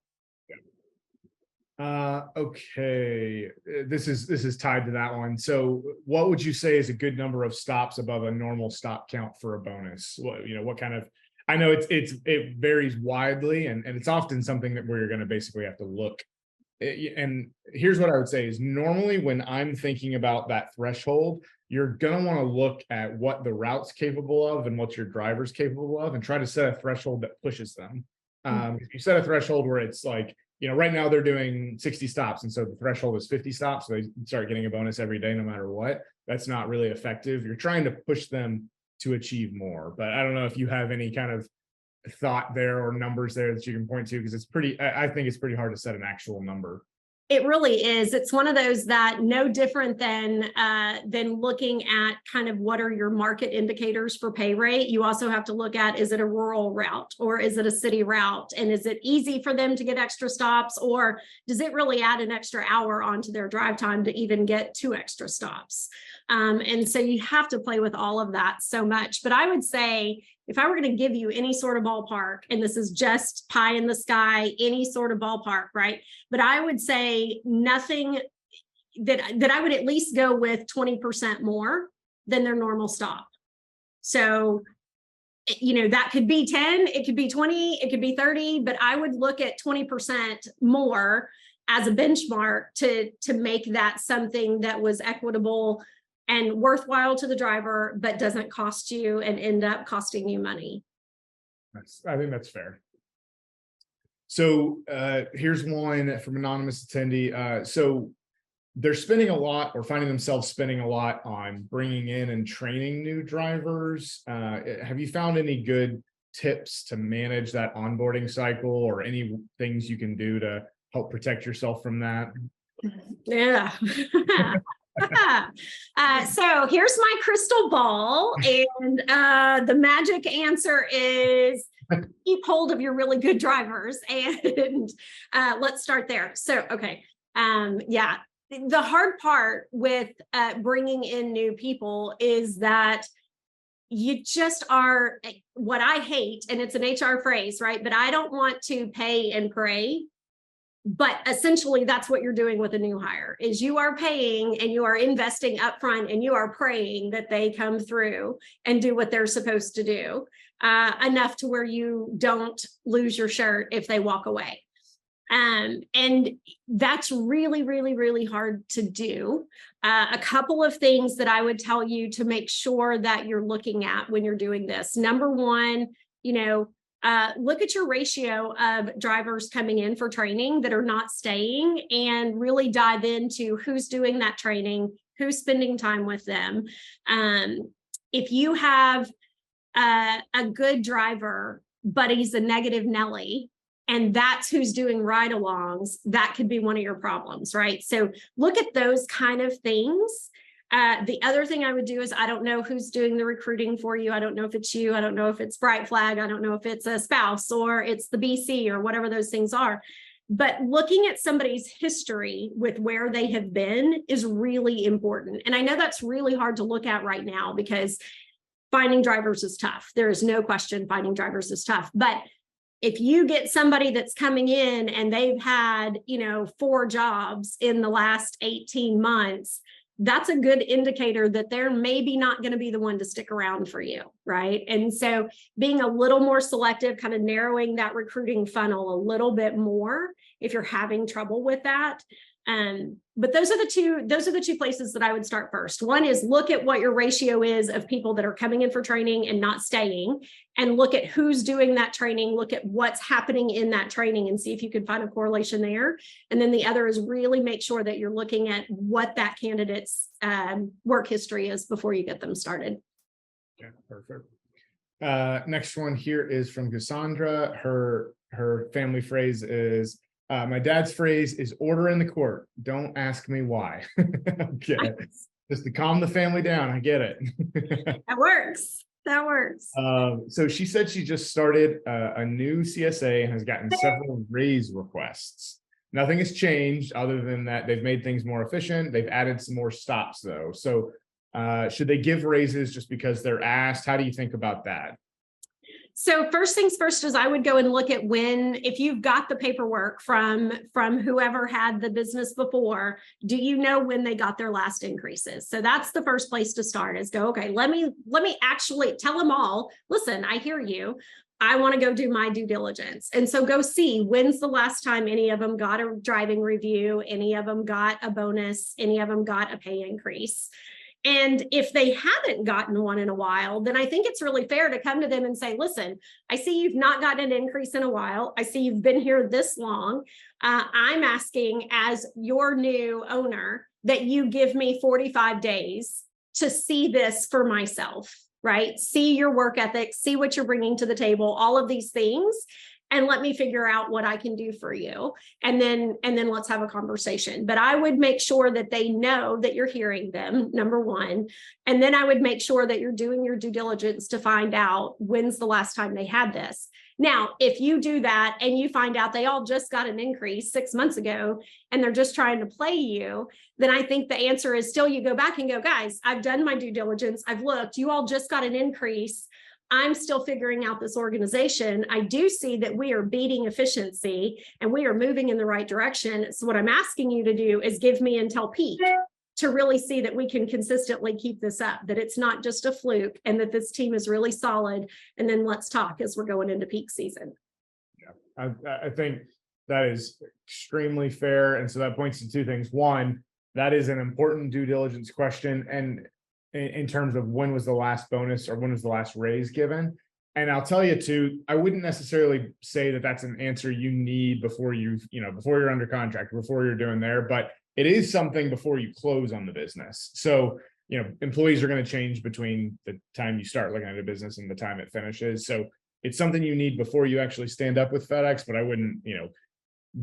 Okay. This is tied to that one. So what would you say is a good number of stops above a normal stop count for a bonus? What kind of, I know it varies widely, and it's often something that we're going to basically have to look. And here's what I would say is, normally when I'm thinking about that threshold, you're going to want to look at what the route's capable of and what your driver's capable of, and try to set a threshold that pushes them. If you set a threshold where it's like, right now they're doing 60 stops, and so the threshold is 50 stops, so they start getting a bonus every day no matter what. That's not really effective. You're trying to push them to achieve more. But I don't know if you have any kind of thought there or numbers there that you can point to, because I think it's pretty hard to set an actual number. It really is. It's one of those that no different than looking at kind of what are your market indicators for pay rate. You also have to look at, is it a rural route or is it a city route? And is it easy for them to get extra stops, or does it really add an extra hour onto their drive time to even get 2 extra stops? And so you have to play with all of that so much. But I would say, if I were going to give you any sort of ballpark, and this is just pie in the sky, any sort of ballpark, right? But I would say nothing that I would at least go with 20% more than their normal stop. So, that could be 10, it could be 20, it could be 30, but I would look at 20% more as a benchmark to make that something that was equitable and worthwhile to the driver, but doesn't cost you and end up costing you money. I think that's fair. So here's one from anonymous attendee. So they're spending a lot, or finding themselves spending a lot, on bringing in and training new drivers. Have you found any good tips to manage that onboarding cycle, or any things you can do to help protect yourself from that? Yeah. So here's my crystal ball, and the magic answer is keep hold of your really good drivers, and let's start there. So, okay. Yeah, the hard part with bringing in new people is that you just are, what I hate, and it's an HR phrase, right? But I don't want to pay and pray. But essentially, that's what you're doing with a new hire, is you are paying and you are investing upfront, and you are praying that they come through and do what they're supposed to do, enough to where you don't lose your shirt if they walk away. And that's really, really, really hard to do. A couple of things that I would tell you to make sure that you're looking at when you're doing this. Number one, look at your ratio of drivers coming in for training that are not staying, and really dive into who's doing that training, who's spending time with them. If you have a good driver, but he's a negative Nelly, and that's who's doing ride-alongs, that could be one of your problems, right? So look at those kind of things. The other thing I would do is, I don't know who's doing the recruiting for you. I don't know if it's you. I don't know if it's Bright Flag. I don't know if it's a spouse or it's the BC or whatever those things are. But looking at somebody's history with where they have been is really important. And I know that's really hard to look at right now, because finding drivers is tough. There is no question finding drivers is tough. But if you get somebody that's coming in and they've had, 4 jobs in the last 18 months, that's a good indicator that they're maybe not going to be the one to stick around for you, right? And so being a little more selective, kind of narrowing that recruiting funnel a little bit more if you're having trouble with that. But those are the two places that I would start first. One is look at what your ratio is of people that are coming in for training and not staying, and look at who's doing that training, look at what's happening in that training, and see if you can find a correlation there. And then the other is really make sure that you're looking at what that candidate's work history is before you get them started. Yeah, perfect. Next one here is from Cassandra. Her family phrase is, my dad's phrase is order in the court. Don't ask me why. Okay. Just to calm the family down. I get it. That works. That works. So she said she just started a new CSA and has gotten several raise requests. Nothing has changed other than that they've made things more efficient. They've added some more stops though. So should they give raises just because they're asked? How do you think about that? So first things first is I would go and look at if you've got the paperwork from whoever had the business before, do you know when they got their last increases? So that's the first place to start is go, okay, let me actually tell them all, listen, I hear you. I want to go do my due diligence. And so go see when's the last time any of them got a driving review, any of them got a bonus, any of them got a pay increase. And if they haven't gotten one in a while, then I think it's really fair to come to them and say, listen, I see you've not gotten an increase in a while. I see you've been here this long. I'm asking as your new owner that you give me 45 days to see this for myself, right? See your work ethic, see what you're bringing to the table, all of these things. And let me figure out what I can do for you. And then let's have a conversation. But I would make sure that they know that you're hearing them, number one. And then I would make sure that you're doing your due diligence to find out when's the last time they had this. Now, if you do that and you find out they all just got an increase 6 months ago and they're just trying to play you, then I think the answer is still you go back and go, guys, I've done my due diligence. I've looked, you all just got an increase. I'm still figuring out this organization. I do see that we are beating efficiency and we are moving in the right direction. So what I'm asking you to do is give me until peak to really see that we can consistently keep this up, that it's not just a fluke and that this team is really solid. And then let's talk as we're going into peak season. Yeah, I think that is extremely fair. And so that points to two things. One, that is an important due diligence question. And in terms of when was the last bonus or when was the last raise given. And I'll tell you too, I wouldn't necessarily say that that's an answer you need before before you're under contract, before you're doing there, but it is something before you close on the business. So, employees are going to change between the time you start looking at a business and the time it finishes. So it's something you need before you actually stand up with FedEx, but I wouldn't,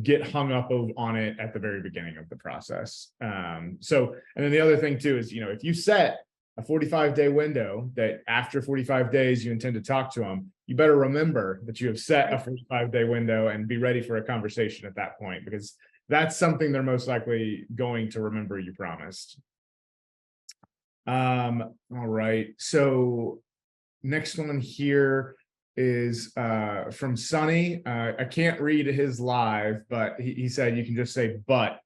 get hung up on it at the very beginning of the process. And then the other thing too is, if you set a 45-day window that after 45 days you intend to talk to them, you better remember that you have set a 45-day window and be ready for a conversation at that point, because that's something they're most likely going to remember you promised. All right. So next one here is from Sonny. I can't read his live, but he said you can just say "but"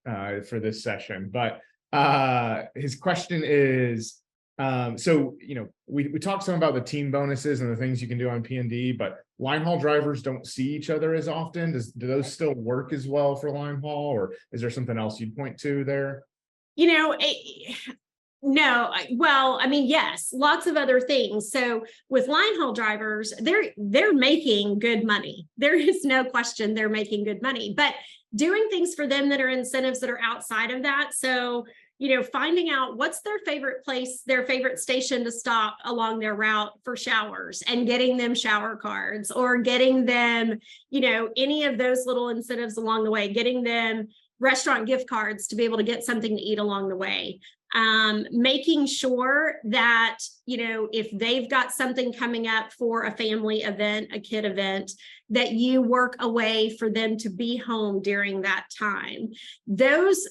for this session. But his question is, so, we talked some about the team bonuses and the things you can do on P&D, but line haul drivers don't see each other as often. Do those still work as well for line haul, or is there something else you'd point to there? No, yes, lots of other things. So with line haul drivers, they're making good money. There is no question they're making good money, but doing things for them that are incentives that are outside of that. So finding out what's their favorite place, their favorite station to stop along their route for showers and getting them shower cards, or getting them, any of those little incentives along the way, getting them restaurant gift cards to be able to get something to eat along the way. Making sure that, if they've got something coming up for a family event, a kid event, that you work a way for them to be home during that time. Those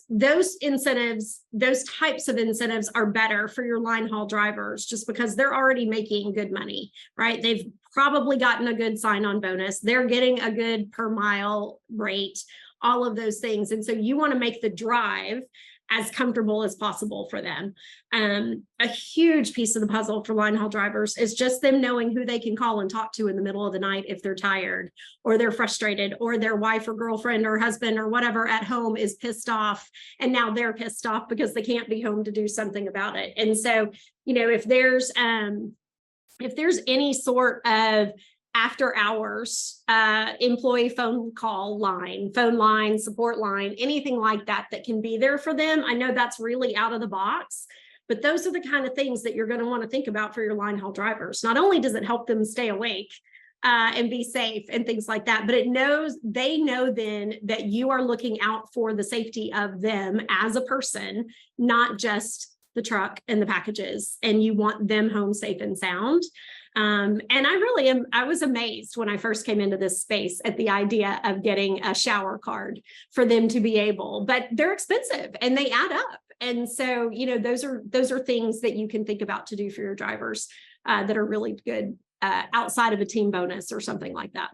incentives, those types of incentives are better for your line haul drivers just because they're already making good money, right? They've probably gotten a good sign-on bonus. They're getting a good per mile rate, all of those things. And so you want to make the drive as comfortable as possible for them. A huge piece of the puzzle for line haul drivers is just them knowing who they can call and talk to in the middle of the night if they're tired or they're frustrated, or their wife or girlfriend or husband or whatever at home is pissed off, and now they're pissed off because they can't be home to do something about it. And so, if there's any sort of after hours employee phone line, support line, anything like that can be there for them. I know that's really out of the box, but those are the kind of things that you're going to want to think about for your line haul drivers. Not only does it help them stay awake and be safe and things like that, but they know then that you are looking out for the safety of them as a person, not just the truck and the packages, and you want them home safe and sound. And I was amazed when I first came into this space at the idea of getting a shower card for them to be able, but they're expensive and they add up. And so, those are things that you can think about to do for your drivers that are really good outside of a team bonus or something like that.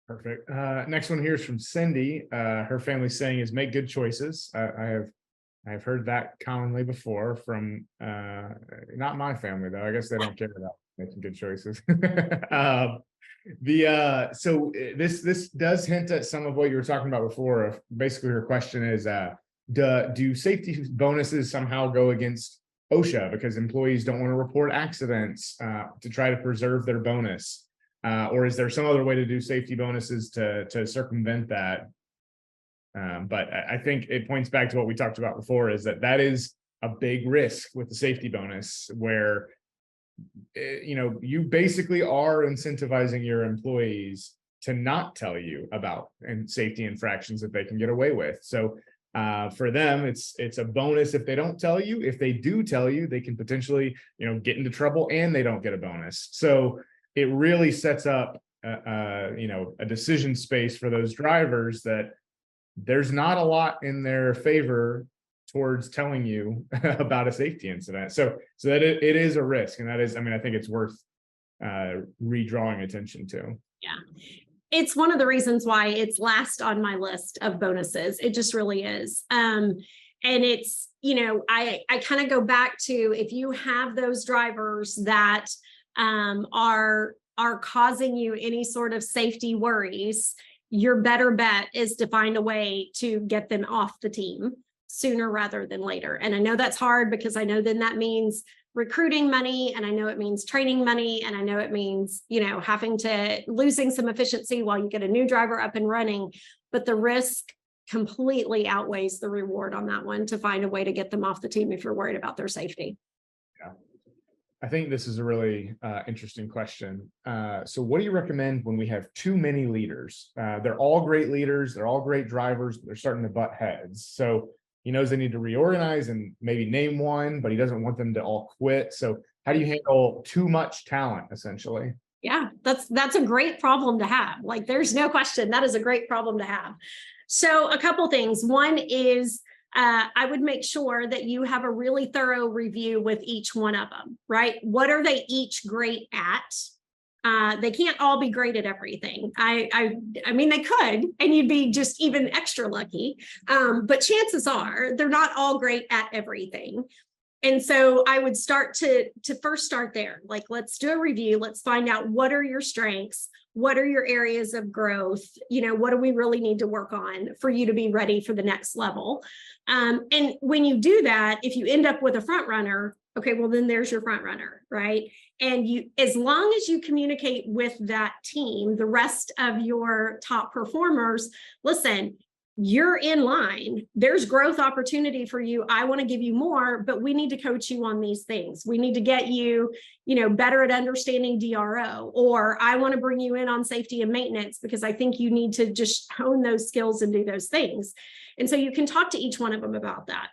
Perfect. Next one here is from Cindy. Her family's saying is make good choices. I've heard that commonly before from not my family though. I guess they don't care about making good choices. So this does hint at some of what you were talking about before. Basically, her question is, do safety bonuses somehow go against OSHA because employees don't want to report accidents to try to preserve their bonus? Or is there some other way to do safety bonuses to circumvent that? But I think it points back to what we talked about before, is that is a big risk with the safety bonus, where you basically are incentivizing your employees to not tell you about safety infractions that they can get away with. So for them, it's a bonus if they don't tell you. If they do tell you, they can potentially get into trouble and they don't get a bonus. So it really sets up a decision space for those drivers that there's not a lot in their favor towards telling you about a safety incident. So that it is a risk. And that is, I think it's worth redrawing attention to. Yeah. It's one of the reasons why it's last on my list of bonuses. It just really is. And it's, I kind of go back to, if you have those drivers that are causing you any sort of safety worries, your better bet is to find a way to get them off the team sooner rather than later. And I know that's hard, because I know then that means recruiting money, and I know it means training money, and I know it means, having to losing some efficiency while you get a new driver up and running. But the risk completely outweighs the reward on that one, to find a way to get them off the team if you're worried about their safety. Yeah. I think this is a really interesting question. So what do you recommend when we have too many leaders? They're all great leaders. They're all great drivers. But they're starting to butt heads. So he knows they need to reorganize and maybe name one, but he doesn't want them to all quit. So how do you handle too much talent, essentially? Yeah, that's a great problem to have. Like, there's no question, that is a great problem to have. So a couple things. One is, I would make sure that you have a really thorough review with each one of them, right? What are they each great at? They can't all be great at everything. I mean, they could, and you'd be just even extra lucky. But chances are they're not all great at everything. And so I would start to first start there. Like, let's do a review. Let's find out, what are your strengths? What are your areas of growth? What do we really need to work on for you to be ready for the next level? And when you do that, if you end up with a front runner, okay, well, then there's your front runner, right? And as long as you communicate with that team, the rest of your top performers, listen, you're in line. There's growth opportunity for you. I want to give you more, but we need to coach you on these things. We need to get you, better at understanding DRO, or I want to bring you in on safety and maintenance because I think you need to just hone those skills and do those things. And so you can talk to each one of them about that.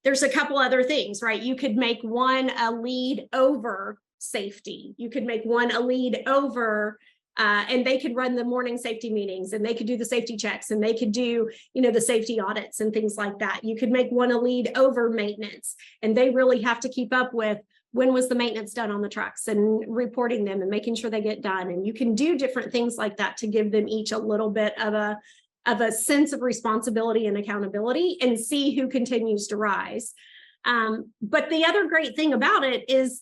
There's a couple other things, right? You could make one a lead over safety. You could make one a lead over and they could run the morning safety meetings, and they could do the safety checks, and they could do, the safety audits and things like that. You could make one a lead over maintenance, and they really have to keep up with when was the maintenance done on the trucks and reporting them and making sure they get done. And you can do different things like that to give them each a little bit of a sense of responsibility and accountability, and see who continues to rise. But the other great thing about it is,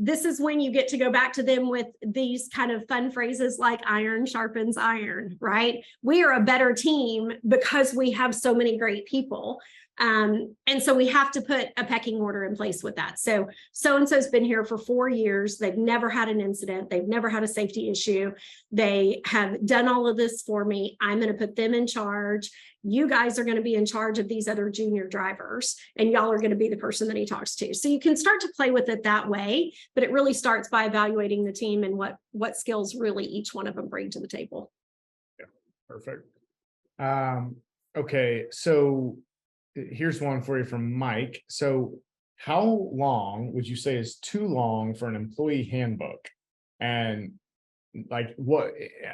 this is when you get to go back to them with these kind of fun phrases like iron sharpens iron, right? We are a better team because we have so many great people. And so we have to put a pecking order in place with that. So-and-so's been here for 4 years. They've never had an incident. They've never had a safety issue. They have done all of this for me. I'm going to put them in charge. You guys are going to be in charge of these other junior drivers, and y'all are going to be the person that he talks to. So you can start to play with it that way, but it really starts by evaluating the team and what skills really each one of them bring to the table. Yeah, perfect. Okay, so here's one for you from Mike. So how long would you say is too long for an employee handbook? And like, what,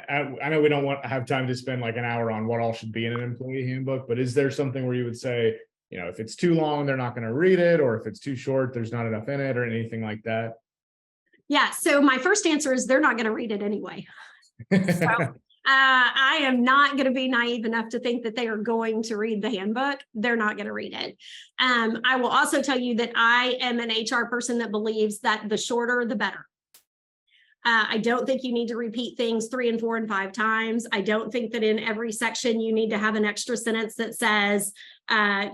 I know we don't have time to spend like an hour on what all should be in an employee handbook, but is there something where you would say, if it's too long, they're not going to read it, or if it's too short, there's not enough in it, or anything like that? Yeah. So my first answer is they're not going to read it anyway. So I am not going to be naive enough to think that they are going to read the handbook. They're not going to read it. I will also tell you that I am an HR person that believes that the shorter, the better. I don't think you need to repeat things 3 and 4 and 5 times. I don't think that in every section you need to have an extra sentence that says, up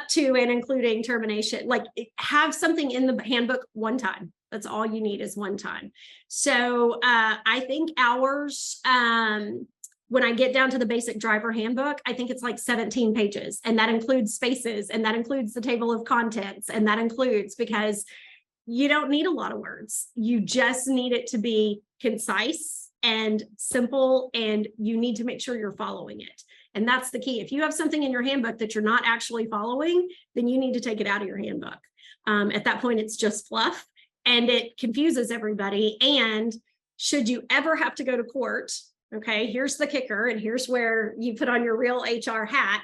to and including termination. Like, have something in the handbook one time. That's all you need is one time. So I think ours, when I get down to the basic driver handbook, I think it's like 17 pages, and that includes spaces, and that includes the table of contents, and that includes, because you don't need a lot of words. You just need it to be concise and simple, and you need to make sure you're following it. And that's the key. If you have something in your handbook that you're not actually following, then you need to take it out of your handbook. At that point, it's just fluff, and it confuses everybody. And should you ever have to go to court, okay, here's the kicker, and here's where you put on your real HR hat.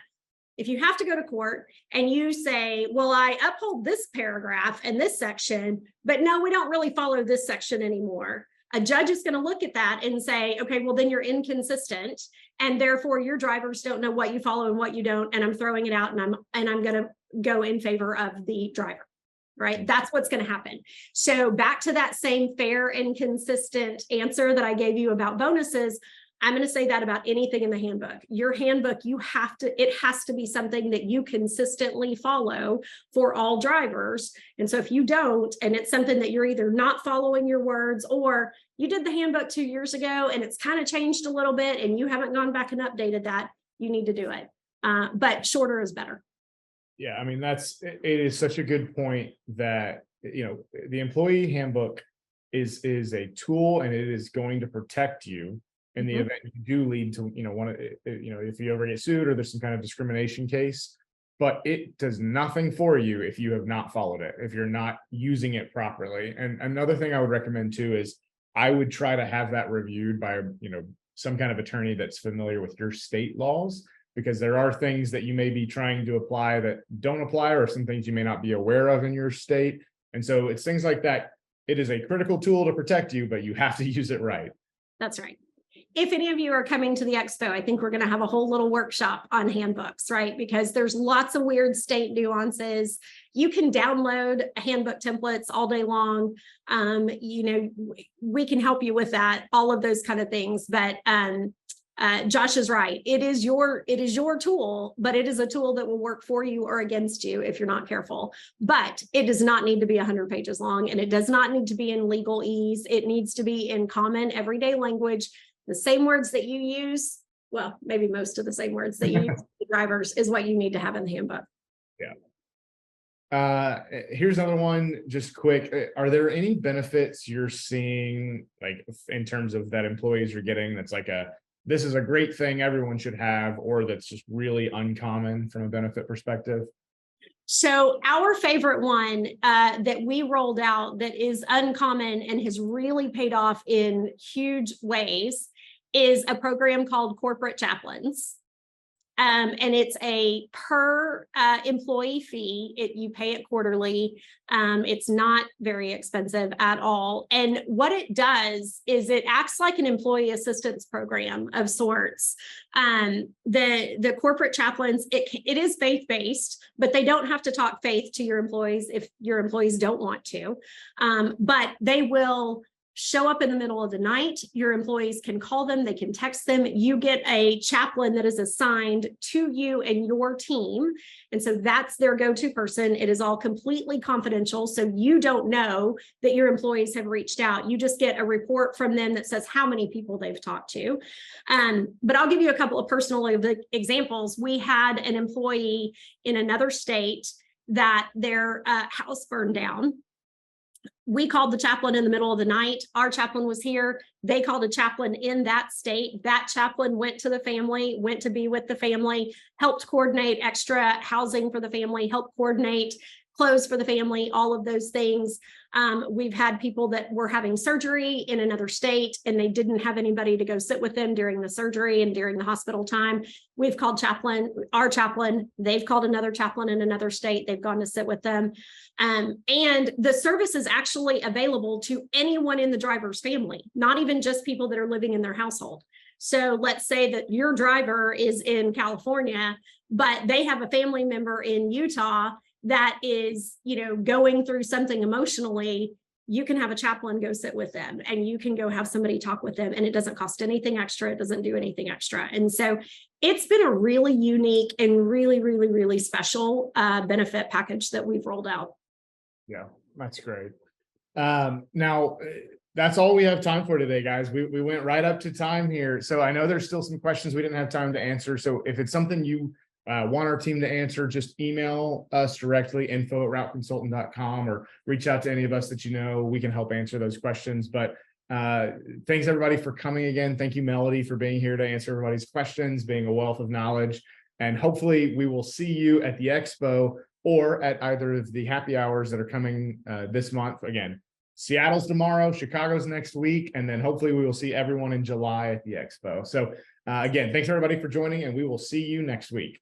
If you have to go to court and you say, well, I uphold this paragraph and this section, but no, we don't really follow this section anymore. A judge is going to look at that and say, okay, well, then you're inconsistent, and therefore your drivers don't know what you follow and what you don't. And I'm throwing it out, and I'm going to go in favor of the driver. Right? That's what's going to happen. So back to that same fair and consistent answer that I gave you about bonuses, I'm going to say that about anything in the handbook. Your handbook, it has to be something that you consistently follow for all drivers. And so if you don't, and it's something that you're either not following your words, or you did the handbook 2 years ago and it's kind of changed a little bit and you haven't gone back and updated that, you need to do it. But shorter is better. Yeah, I mean, it is such a good point that, the employee handbook is a tool, and it is going to protect you in the event you do lead to, if you ever get sued or there's some kind of discrimination case. But it does nothing for you if you have not followed it, if you're not using it properly. And another thing I would recommend too is I would try to have that reviewed by, some kind of attorney that's familiar with your state laws, because there are things that you may be trying to apply that don't apply, or some things you may not be aware of in your state. And so it's things like that. It is a critical tool to protect you, but you have to use it right. That's right. If any of you are coming to the expo, I think we're going to have a whole little workshop on handbooks, right? Because there's lots of weird state nuances. You can download handbook templates all day long. We can help you with that, all of those kind of things. But Josh is right. It is your tool, but it is a tool that will work for you or against you if you're not careful. But it does not need to be 100 pages long, and it does not need to be in legalese. It needs to be in common everyday language. The same words that you use, well, maybe most of the same words that you use to drivers is what you need to have in the handbook. Yeah. Here's another one, just quick. Are there any benefits you're seeing, like in terms of that employees are getting, that's like this is a great thing everyone should have, or that's just really uncommon from a benefit perspective? So our favorite one that we rolled out that is uncommon and has really paid off in huge ways is a program called Corporate Chaplains. And it's a per employee fee. You pay it quarterly. It's not very expensive at all. And what it does is it acts like an employee assistance program of sorts. The corporate chaplains, it is faith-based, but they don't have to talk faith to your employees if your employees don't want to. But they will show up in the middle of the night. Your employees can call them, they can text them. You get a chaplain that is assigned to you and your team. And so that's their go-to person. It is all completely confidential. So you don't know that your employees have reached out. You just get a report from them that says how many people they've talked to. But I'll give you a couple of personal examples. We had an employee in another state that their house burned down. We called the chaplain in the middle of the night. Our chaplain was here. They called a chaplain in that state. That chaplain went to the family, went to be with the family, helped coordinate extra housing for the family, helped coordinate clothes for the family, all of those things. We've had people that were having surgery in another state and they didn't have anybody to go sit with them during the surgery and during the hospital time. We've called our chaplain, they've called another chaplain in another state, they've gone to sit with them. And the service is actually available to anyone in the driver's family, not even just people that are living in their household. So let's say that your driver is in California, but they have a family member in Utah that is, going through something emotionally. You can have a chaplain go sit with them and you can go have somebody talk with them, and it doesn't cost anything extra. It doesn't do anything extra. And so it's been a really unique and really, really, really special benefit package that we've rolled out. Yeah, that's great. Now, that's all we have time for today, guys. We went right up to time here. So I know there's still some questions we didn't have time to answer. So if it's something you want our team to answer, just email us directly, info@routeconsultant.com, or reach out to any of us that we can help answer those questions. But thanks everybody for coming again. Thank you, Melody, for being here to answer everybody's questions, being a wealth of knowledge. And hopefully we will see you at the expo or at either of the happy hours that are coming this month. Again, Seattle's tomorrow, Chicago's next week, and then hopefully we will see everyone in July at the expo. So again, thanks everybody for joining, and we will see you next week.